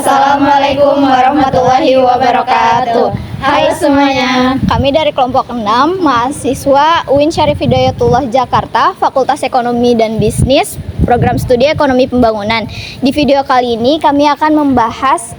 Assalamualaikum warahmatullahi wabarakatuh. Hai semuanya. Kami dari kelompok 6, mahasiswa UIN Syarif Hidayatullah Jakarta, Fakultas Ekonomi dan Bisnis, Program Studi Ekonomi Pembangunan. Di video kali ini kami akan membahas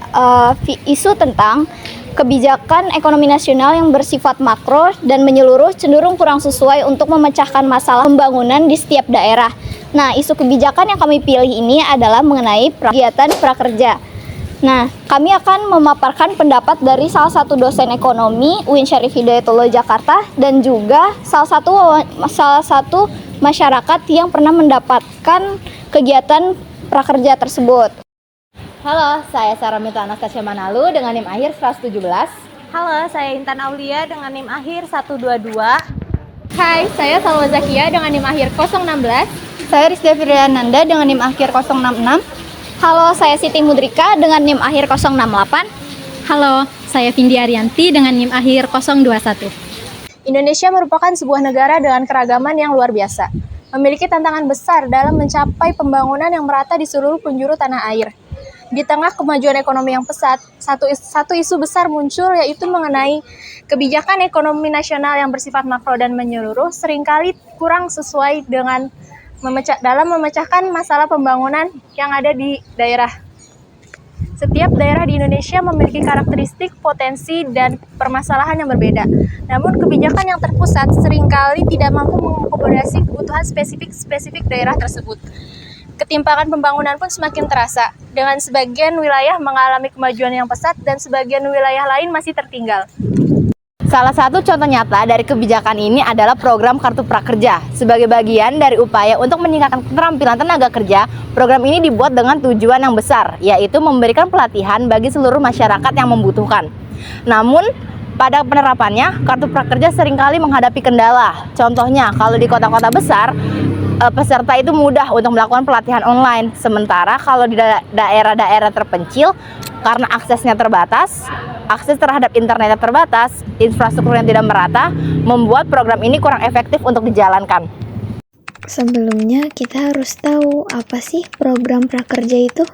isu tentang kebijakan ekonomi nasional yang bersifat makro dan menyeluruh cenderung kurang sesuai untuk memecahkan masalah pembangunan di setiap daerah. Nah, isu kebijakan yang kami pilih ini adalah mengenai kegiatan prakerja. Nah, kami akan memaparkan pendapat dari salah satu dosen ekonomi UIN Syarif Hidayatullah Jakarta dan juga salah satu masyarakat yang pernah mendapatkan kegiatan prakerja tersebut. Halo, saya Saramita Anastasia Manalu dengan NIM akhir 117. Halo, saya Intan Aulia dengan NIM akhir 122. Hai, saya Salwa Zakia dengan NIM akhir 016. Saya Rizda Firdananda dengan NIM akhir 066. Halo, saya Siti Mudrika dengan NIM akhir 068. Halo, saya Vindi Arianti dengan NIM akhir 021. Indonesia merupakan sebuah negara dengan keragaman yang luar biasa. Memiliki tantangan besar dalam mencapai pembangunan yang merata di seluruh penjuru tanah air. Di tengah kemajuan ekonomi yang pesat, satu isu besar muncul, yaitu mengenai kebijakan ekonomi nasional yang bersifat makro dan menyeluruh seringkali kurang sesuai dengan dalam memecahkan masalah pembangunan yang ada di daerah. Setiap daerah di Indonesia memiliki karakteristik, potensi, dan permasalahan yang berbeda. Namun kebijakan yang terpusat seringkali tidak mampu mengakomodasi kebutuhan spesifik daerah tersebut. Ketimpangan pembangunan pun semakin terasa, dengan sebagian wilayah mengalami kemajuan yang pesat dan sebagian wilayah lain masih tertinggal. Salah satu contoh nyata dari kebijakan ini adalah program Kartu Prakerja. Sebagai bagian dari upaya untuk meningkatkan keterampilan tenaga kerja, program ini dibuat dengan tujuan yang besar, yaitu memberikan pelatihan bagi seluruh masyarakat yang membutuhkan. Namun, pada penerapannya, Kartu Prakerja seringkali menghadapi kendala. Contohnya, kalau di kota-kota besar, peserta itu mudah untuk melakukan pelatihan online. Sementara kalau di daerah-daerah terpencil, karena aksesnya terbatas, akses terhadap internetnya terbatas, infrastruktur yang tidak merata, membuat program ini kurang efektif untuk dijalankan. Sebelumnya kita harus tahu apa sih program prakerja itu?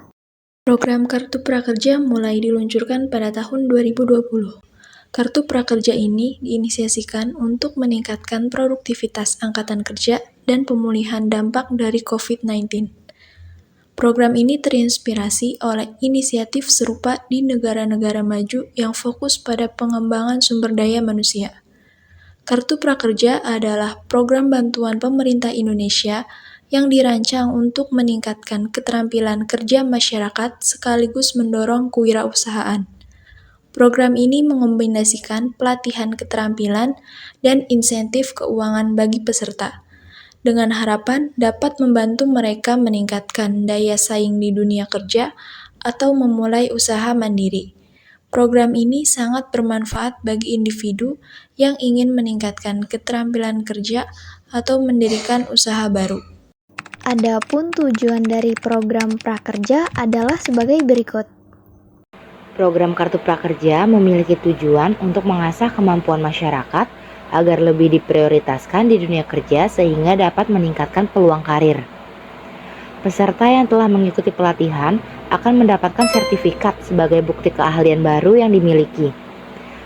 Program Kartu Prakerja mulai diluncurkan pada tahun 2020. Kartu Prakerja ini diinisiasikan untuk meningkatkan produktivitas angkatan kerja dan pemulihan dampak dari COVID-19. Program ini terinspirasi oleh inisiatif serupa di negara-negara maju yang fokus pada pengembangan sumber daya manusia. Kartu Prakerja adalah program bantuan pemerintah Indonesia yang dirancang untuk meningkatkan keterampilan kerja masyarakat sekaligus mendorong kewirausahaan. Program ini mengombinasikan pelatihan keterampilan dan insentif keuangan bagi peserta, dengan harapan dapat membantu mereka meningkatkan daya saing di dunia kerja atau memulai usaha mandiri. Program ini sangat bermanfaat bagi individu yang ingin meningkatkan keterampilan kerja atau mendirikan usaha baru. Adapun tujuan dari program prakerja adalah sebagai berikut. Program Kartu Prakerja memiliki tujuan untuk mengasah kemampuan masyarakat agar lebih diprioritaskan di dunia kerja sehingga dapat meningkatkan peluang karir. Peserta yang telah mengikuti pelatihan akan mendapatkan sertifikat sebagai bukti keahlian baru yang dimiliki,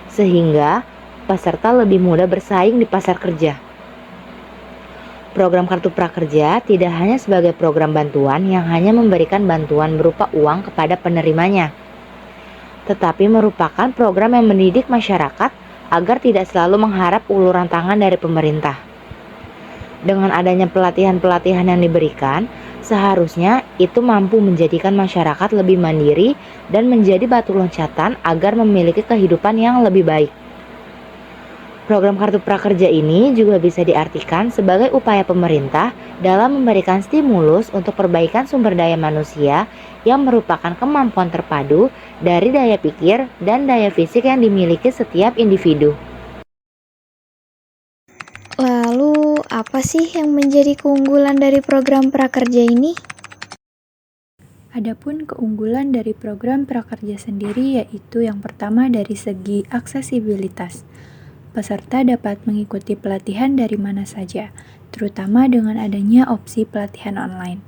sehingga peserta lebih mudah bersaing di pasar kerja. Program Kartu Prakerja tidak hanya sebagai program bantuan yang hanya memberikan bantuan berupa uang kepada penerimanya, tetapi merupakan program yang mendidik masyarakat agar tidak selalu mengharap uluran tangan dari pemerintah. Dengan adanya pelatihan-pelatihan yang diberikan, seharusnya itu mampu menjadikan masyarakat lebih mandiri dan menjadi batu loncatan agar memiliki kehidupan yang lebih baik. Program Kartu Prakerja ini juga bisa diartikan sebagai upaya pemerintah dalam memberikan stimulus untuk perbaikan sumber daya manusia yang merupakan kemampuan terpadu dari daya pikir dan daya fisik yang dimiliki setiap individu. Lalu, apa sih yang menjadi keunggulan dari program prakerja ini? Adapun keunggulan dari program prakerja sendiri yaitu yang pertama dari segi aksesibilitas. Peserta dapat mengikuti pelatihan dari mana saja, terutama dengan adanya opsi pelatihan online.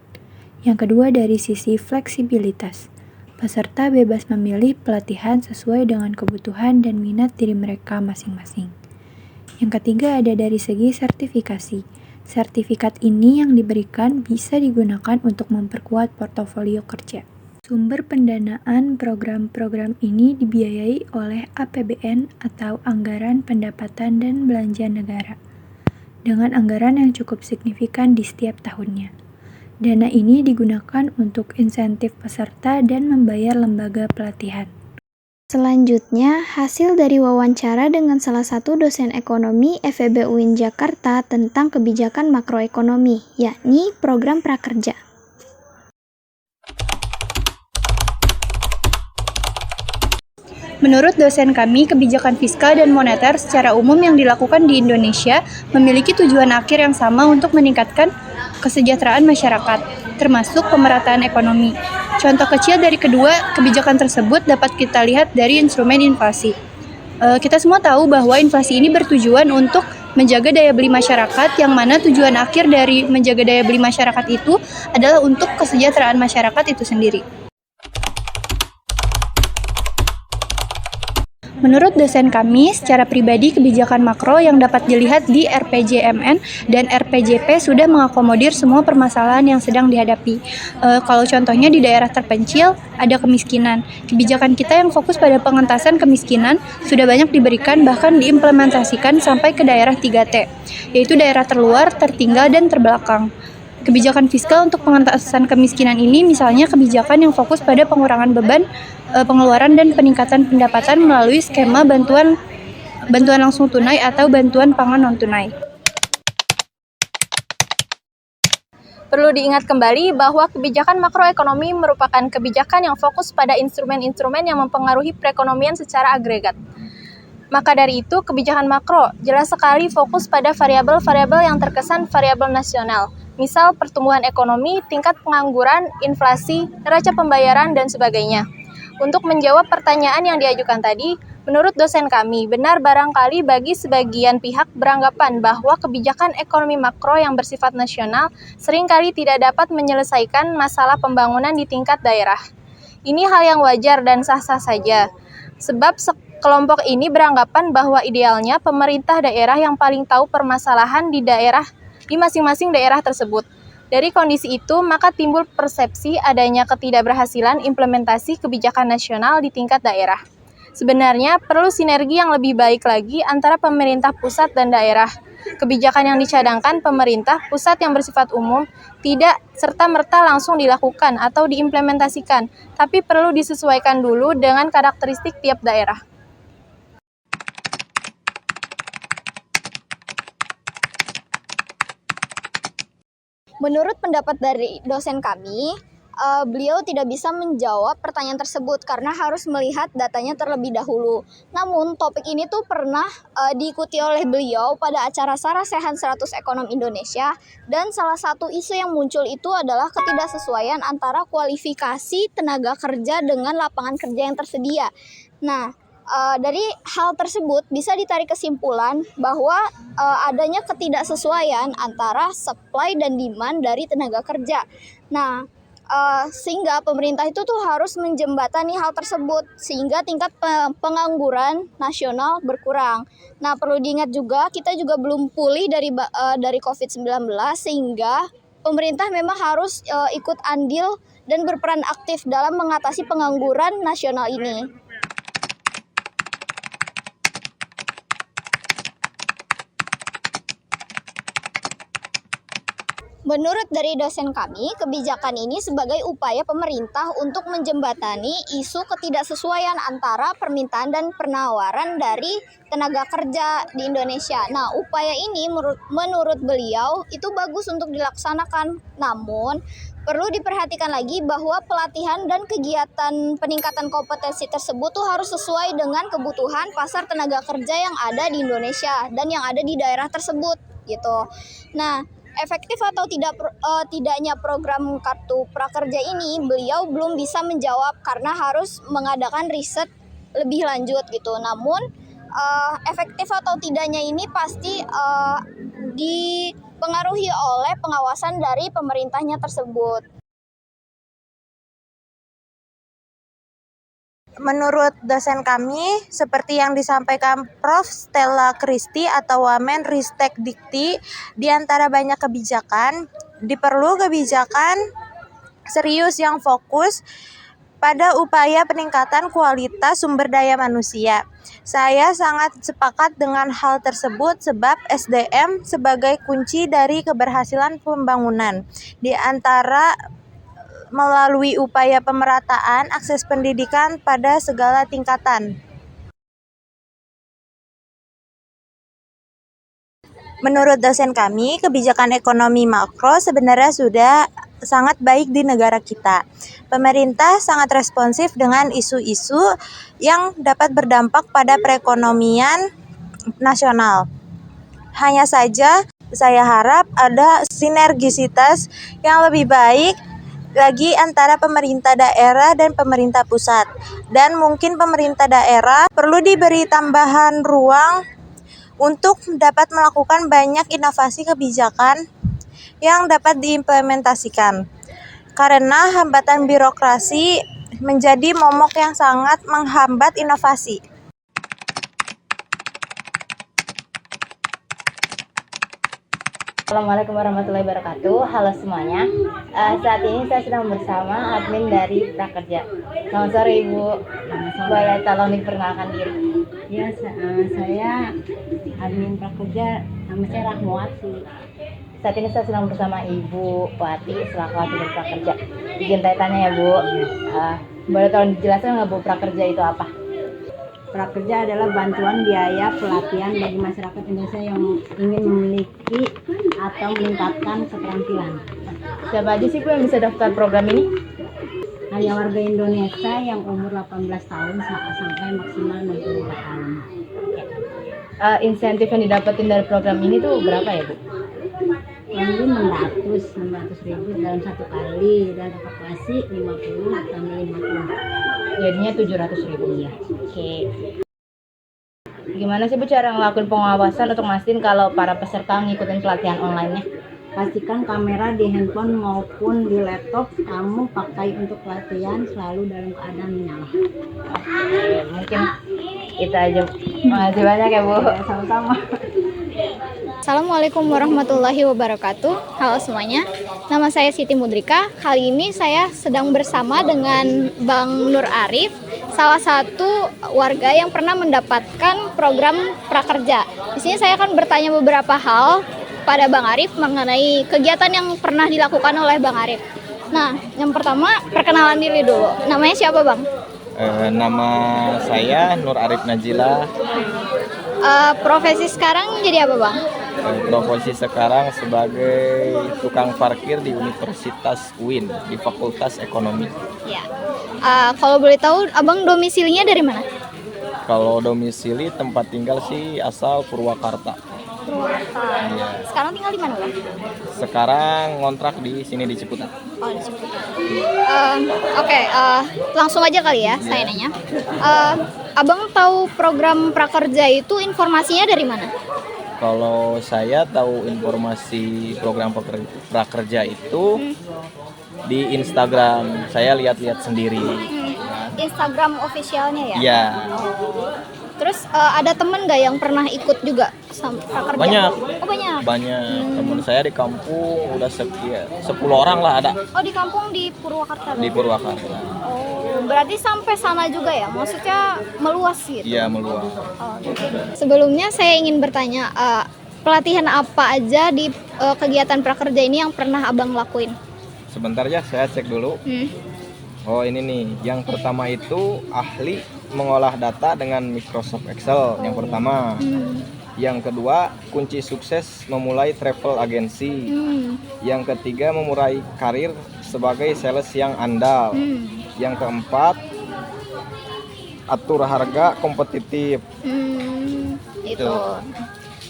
Yang kedua dari sisi fleksibilitas. Peserta bebas memilih pelatihan sesuai dengan kebutuhan dan minat diri mereka masing-masing. Yang ketiga ada dari segi sertifikasi. Sertifikat ini yang diberikan bisa digunakan untuk memperkuat portofolio kerja. Sumber pendanaan program-program ini dibiayai oleh APBN atau Anggaran Pendapatan dan Belanja Negara, dengan anggaran yang cukup signifikan di setiap tahunnya. Dana ini digunakan untuk insentif peserta dan membayar lembaga pelatihan. Selanjutnya, hasil dari wawancara dengan salah satu dosen ekonomi FEB UIN Jakarta tentang kebijakan makroekonomi, yakni program prakerja. Menurut dosen kami, kebijakan fiskal dan moneter secara umum yang dilakukan di Indonesia memiliki tujuan akhir yang sama untuk meningkatkan kesejahteraan masyarakat, termasuk pemerataan ekonomi. Contoh kecil dari kedua kebijakan tersebut dapat kita lihat dari instrumen inflasi. Kita semua tahu bahwa inflasi ini bertujuan untuk menjaga daya beli masyarakat, yang mana tujuan akhir dari menjaga daya beli masyarakat itu adalah untuk kesejahteraan masyarakat itu sendiri. Menurut dosen kami, secara pribadi kebijakan makro yang dapat dilihat di RPJMN dan RPJP sudah mengakomodir semua permasalahan yang sedang dihadapi. Kalau contohnya di daerah terpencil, ada kemiskinan. Kebijakan kita yang fokus pada pengentasan kemiskinan sudah banyak diberikan, bahkan diimplementasikan sampai ke daerah 3T, yaitu daerah terluar, tertinggal, dan terbelakang. Kebijakan fiskal untuk pengentasan kemiskinan ini misalnya kebijakan yang fokus pada pengurangan beban pengeluaran dan peningkatan pendapatan melalui skema bantuan langsung tunai atau bantuan pangan non-tunai. Perlu diingat kembali bahwa kebijakan makroekonomi merupakan kebijakan yang fokus pada instrumen-instrumen yang mempengaruhi perekonomian secara agregat. Maka dari itu, kebijakan makro jelas sekali fokus pada variabel-variabel yang terkesan variabel nasional, misal pertumbuhan ekonomi, tingkat pengangguran, inflasi, neraca pembayaran, dan sebagainya. Untuk menjawab pertanyaan yang diajukan tadi, menurut dosen kami, benar barangkali bagi sebagian pihak beranggapan bahwa kebijakan ekonomi makro yang bersifat nasional seringkali tidak dapat menyelesaikan masalah pembangunan di tingkat daerah. Ini hal yang wajar dan sah-sah saja, sebab kelompok ini beranggapan bahwa idealnya pemerintah daerah yang paling tahu permasalahan di masing-masing daerah tersebut. Dari kondisi itu, maka timbul persepsi adanya ketidakberhasilan implementasi kebijakan nasional di tingkat daerah. Sebenarnya, perlu sinergi yang lebih baik lagi antara pemerintah pusat dan daerah. Kebijakan yang dicadangkan pemerintah pusat yang bersifat umum tidak serta-merta langsung dilakukan atau diimplementasikan, tapi perlu disesuaikan dulu dengan karakteristik tiap daerah. Menurut pendapat dari dosen kami, beliau tidak bisa menjawab pertanyaan tersebut karena harus melihat datanya terlebih dahulu. Namun, topik ini tuh pernah diikuti oleh beliau pada acara Sarasehan 100 Ekonom Indonesia, dan salah satu isu yang muncul itu adalah ketidaksesuaian antara kualifikasi tenaga kerja dengan lapangan kerja yang tersedia. Nah, dari hal tersebut bisa ditarik kesimpulan bahwa adanya ketidaksesuaian antara supply dan demand dari tenaga kerja. Nah, sehingga pemerintah itu tuh harus menjembatani hal tersebut sehingga tingkat pengangguran nasional berkurang. Nah, perlu diingat juga kita juga belum pulih dari COVID-19, sehingga pemerintah memang harus ikut andil dan berperan aktif dalam mengatasi pengangguran nasional ini. Menurut dari dosen kami, kebijakan ini sebagai upaya pemerintah untuk menjembatani isu ketidaksesuaian antara permintaan dan penawaran dari tenaga kerja di Indonesia. Nah, upaya ini menurut beliau itu bagus untuk dilaksanakan. Namun, perlu diperhatikan lagi bahwa pelatihan dan kegiatan peningkatan kompetensi tersebut tuh harus sesuai dengan kebutuhan pasar tenaga kerja yang ada di Indonesia dan yang ada di daerah tersebut gitu. Nah, efektif atau tidaknya program Kartu Prakerja ini beliau belum bisa menjawab karena harus mengadakan riset lebih lanjut gitu. Namun efektif atau tidaknya ini pasti dipengaruhi oleh pengawasan dari pemerintahnya tersebut. Menurut dosen kami, seperti yang disampaikan Prof. Stella Christy atau Wamen Ristek Dikti, di antara banyak kebijakan, diperlu kebijakan serius yang fokus pada upaya peningkatan kualitas sumber daya manusia. Saya sangat sepakat dengan hal tersebut sebab SDM sebagai kunci dari keberhasilan pembangunan. Di antara melalui upaya pemerataan akses pendidikan pada segala tingkatan. Menurut dosen kami, kebijakan ekonomi makro sebenarnya sudah sangat baik di negara kita. Pemerintah sangat responsif dengan isu-isu yang dapat berdampak pada perekonomian nasional. Hanya saja, saya harap ada sinergisitas yang lebih baik lagi antara pemerintah daerah dan pemerintah pusat. Dan mungkin pemerintah daerah perlu diberi tambahan ruang untuk dapat melakukan banyak inovasi kebijakan yang dapat diimplementasikan. Karena hambatan birokrasi menjadi momok yang sangat menghambat inovasi. Assalamualaikum warahmatullahi wabarakatuh. Halo semuanya. Saat ini saya sedang bersama admin dari Prakerja. Selamat sore Ibu. Boleh tolong diperkenalkan diri? Ya, saya admin Prakerja, nama saya Rahmawati. Saat ini saya sedang bersama Ibu Wati selaku admin dari Prakerja. Izin tanya ya Bu. Boleh tolong dijelaskan nggak Bu, Prakerja itu apa? Prakerja adalah bantuan biaya pelatihan bagi masyarakat Indonesia yang ingin memiliki atau meningkatkan keterampilan. Siapa aja sih Bu yang bisa daftar program ini? Hanya warga Indonesia yang umur 18 tahun sampai maksimal 64 tahun. Insentif yang didapetin dari program ini tuh berapa ya Bu? Kurang lebih 600 ribu dalam satu kali, dan evakuasi 50 tambah 50. Jadinya 700 ribu. Iya. Oke. Gimana sih Bu cara ngelakuin pengawasan untuk mastiin kalau para peserta ngikutin pelatihan online-nya? Pastikan kamera di handphone maupun di laptop kamu pakai untuk pelatihan selalu dalam keadaan menyala. Oke, mungkin itu aja. Makasih banyak ya Bu. Ya, sama-sama. Assalamualaikum warahmatullahi wabarakatuh. Halo semuanya, nama saya Siti Mudrika. Kali ini saya sedang bersama dengan Bang Nur Arif, salah satu warga yang pernah mendapatkan program Prakerja. Di sini saya akan bertanya beberapa hal pada Bang Arif mengenai kegiatan yang pernah dilakukan oleh Bang Arif. Nah, yang pertama perkenalan diri dulu. Namanya siapa Bang? Nama saya Nur Arif Najila. Profesi sekarang jadi apa Bang? Profesi sekarang sebagai tukang parkir di Universitas UIN di Fakultas Ekonomi. Ya. Kalau boleh tahu, Abang domisilinya dari mana? Kalau domisili tempat tinggal sih asal Purwakarta. Purwakarta. Iya. Sekarang tinggal di mana Bang? Sekarang ngontrak di sini di Ciputat. Oh, di Ciputat. Oke, langsung aja kali ya saya nanya. Abang tahu program Prakerja itu informasinya dari mana? Kalau saya tahu informasi program prakerja itu di Instagram, saya lihat-lihat sendiri. Instagram officialnya ya? Iya. Terus ada temen nggak yang pernah ikut juga sama Prakerja? Banyak. Oh banyak? Banyak. Teman saya di kampung udah sekian 10 orang lah ada. Oh di kampung di Purwakarta? Di Purwakarta. Oh berarti sampai sana juga ya? Maksudnya meluas gitu? Iya meluas. Oh, sebelumnya saya ingin bertanya, pelatihan apa aja di kegiatan Prakerja ini yang pernah Abang lakuin? Sebentar ya, saya cek dulu. Oh ini nih, yang pertama itu ahli mengolah data dengan Microsoft Excel yang pertama. Yang kedua, kunci sukses memulai travel agency. Yang ketiga, memulai karir sebagai sales yang andal. Yang keempat, atur harga kompetitif. Itu.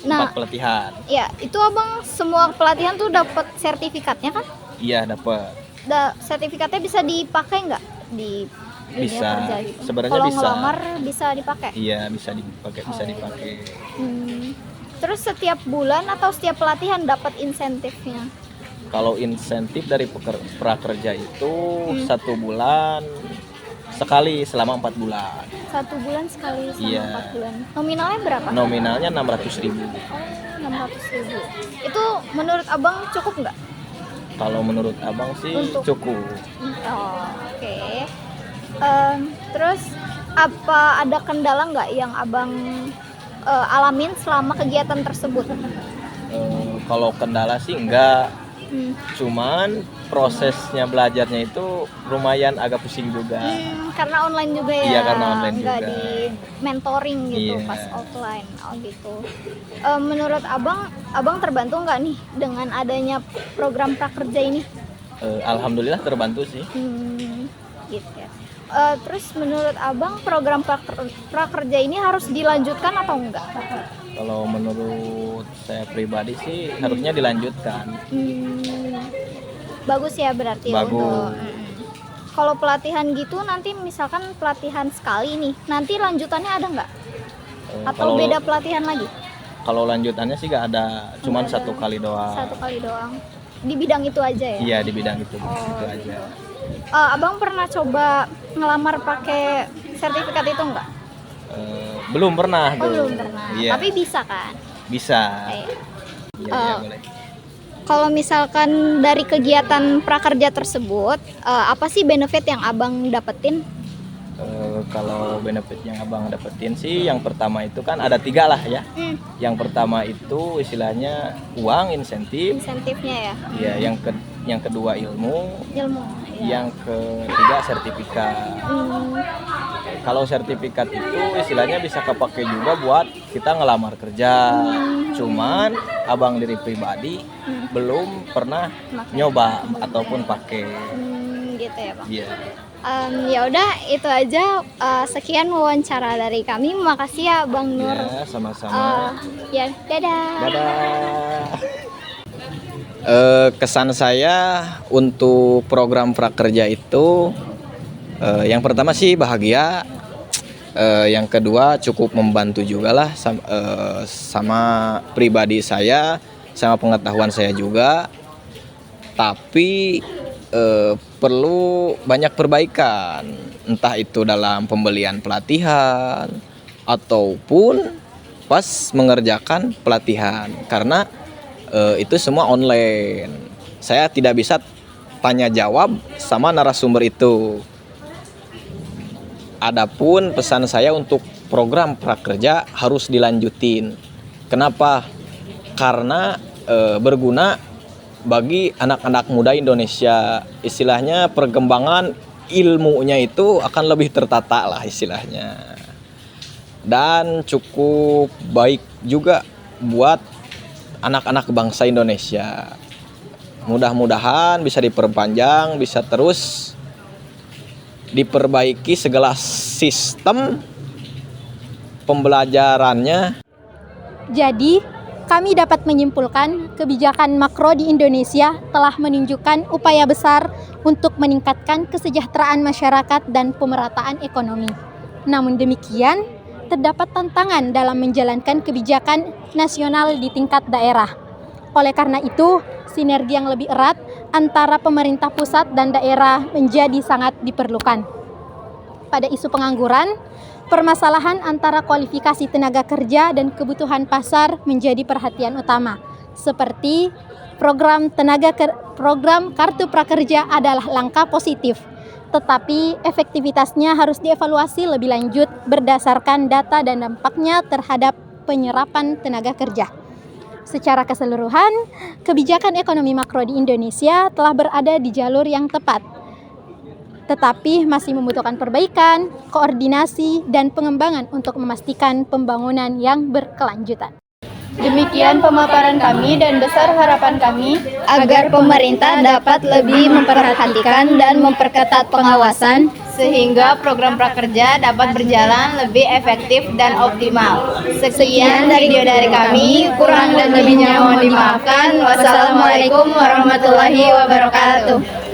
Nah, 4 pelatihan. Ya, itu Abang semua pelatihan tuh dapat sertifikatnya kan? Iya, dapat. Sertifikatnya bisa dipakai nggak di bisa kerja gitu? Sebenarnya kalau bisa. ngelamar bisa dipakai? Iya bisa dipakai. Terus setiap bulan atau setiap pelatihan dapat insentifnya? Kalau insentif dari prakerja itu 1 bulan sekali selama 4 bulan. 1 bulan sekali selama Iya. 4 bulan. Nominalnya berapa? Nominalnya 600.000. Oh, 600.000. Itu menurut abang cukup nggak? Kalau menurut abang sih Untuk- cukup. Oh, oke. Terus apa ada kendala nggak yang abang alamin selama kegiatan tersebut? Kalau kendala sih enggak, Hmm. cuman prosesnya belajarnya itu lumayan agak pusing juga. Karena online juga ya? Iya, karena online nggak juga. di mentoring gitu Iya. pas offline. Oh gitu. Menurut abang terbantu nggak nih dengan adanya program prakerja ini? Alhamdulillah terbantu sih. Gitu ya. Terus menurut abang program prakerja ini harus dilanjutkan atau enggak? Kalau menurut saya pribadi sih harusnya dilanjutkan. Bagus ya berarti Bagus. untuk kalau pelatihan gitu nanti misalkan pelatihan sekali nih, nanti lanjutannya ada nggak? Atau Kalau- beda pelatihan lagi? Kalau lanjutannya sih nggak ada, cuman Nggak ada. 1 kali doang. 1 kali doang. Di bidang itu aja ya? Iya, di bidang itu, Oh, itu aja. Abang pernah coba ngelamar pakai sertifikat itu nggak? Belum pernah Oh, tuh. belum pernah. Iya. Tapi bisa kan? Bisa. Iya. Iya, boleh. Kalau misalkan dari kegiatan prakerja tersebut, apa sih benefit yang abang dapetin? Kalau benefit yang abang dapetin sih, yang pertama itu kan ada 3 lah ya. Yang pertama itu istilahnya uang, insentif. Insentifnya ya? Ya, yang kedua ilmu. Ilmu. Yang ketiga sertifikat. Kalau sertifikat itu istilahnya bisa kepake juga buat kita ngelamar kerja. Cuman abang diri pribadi belum pernah nyoba ataupun pakai. Gitu ya bang. Iya. Ya udah itu aja. Sekian wawancara dari kami. Makasih ya Bang Nur. Ya, sama-sama. Ya, dadah. Dadah. Kesan saya untuk program prakerja itu yang pertama sih bahagia, yang kedua cukup membantu juga lah sama pribadi saya, sama pengetahuan saya juga, tapi perlu banyak perbaikan, entah itu dalam pembelian pelatihan ataupun pas mengerjakan pelatihan, karena itu semua online. Saya tidak bisa tanya jawab sama narasumber itu. Adapun pesan saya untuk program prakerja harus dilanjutin. Kenapa? Karena berguna bagi anak-anak muda Indonesia. Istilahnya perkembangan ilmunya itu akan lebih tertata lah istilahnya. Dan cukup baik juga buat anak-anak bangsa Indonesia. Mudah-mudahan bisa diperpanjang, bisa terus diperbaiki segala sistem pembelajarannya. Jadi, kami dapat menyimpulkan kebijakan makro di Indonesia telah menunjukkan upaya besar untuk meningkatkan kesejahteraan masyarakat dan pemerataan ekonomi. Namun demikian, terdapat tantangan dalam menjalankan kebijakan nasional di tingkat daerah. Oleh karena itu, sinergi yang lebih erat antara pemerintah pusat dan daerah menjadi sangat diperlukan. Pada isu pengangguran, permasalahan antara kualifikasi tenaga kerja dan kebutuhan pasar menjadi perhatian utama. Seperti program Kartu Prakerja adalah langkah positif, tetapi efektivitasnya harus dievaluasi lebih lanjut berdasarkan data dan dampaknya terhadap penyerapan tenaga kerja. Secara keseluruhan, kebijakan ekonomi makro di Indonesia telah berada di jalur yang tepat, tetapi masih membutuhkan perbaikan, koordinasi, dan pengembangan untuk memastikan pembangunan yang berkelanjutan. Demikian pemaparan kami dan besar harapan kami agar pemerintah dapat lebih memperhatikan dan memperketat pengawasan sehingga program prakerja dapat berjalan lebih efektif dan optimal. Sekian video dari kami, kurang dan lebihnya mohon dimaafkan. Wassalamualaikum warahmatullahi wabarakatuh.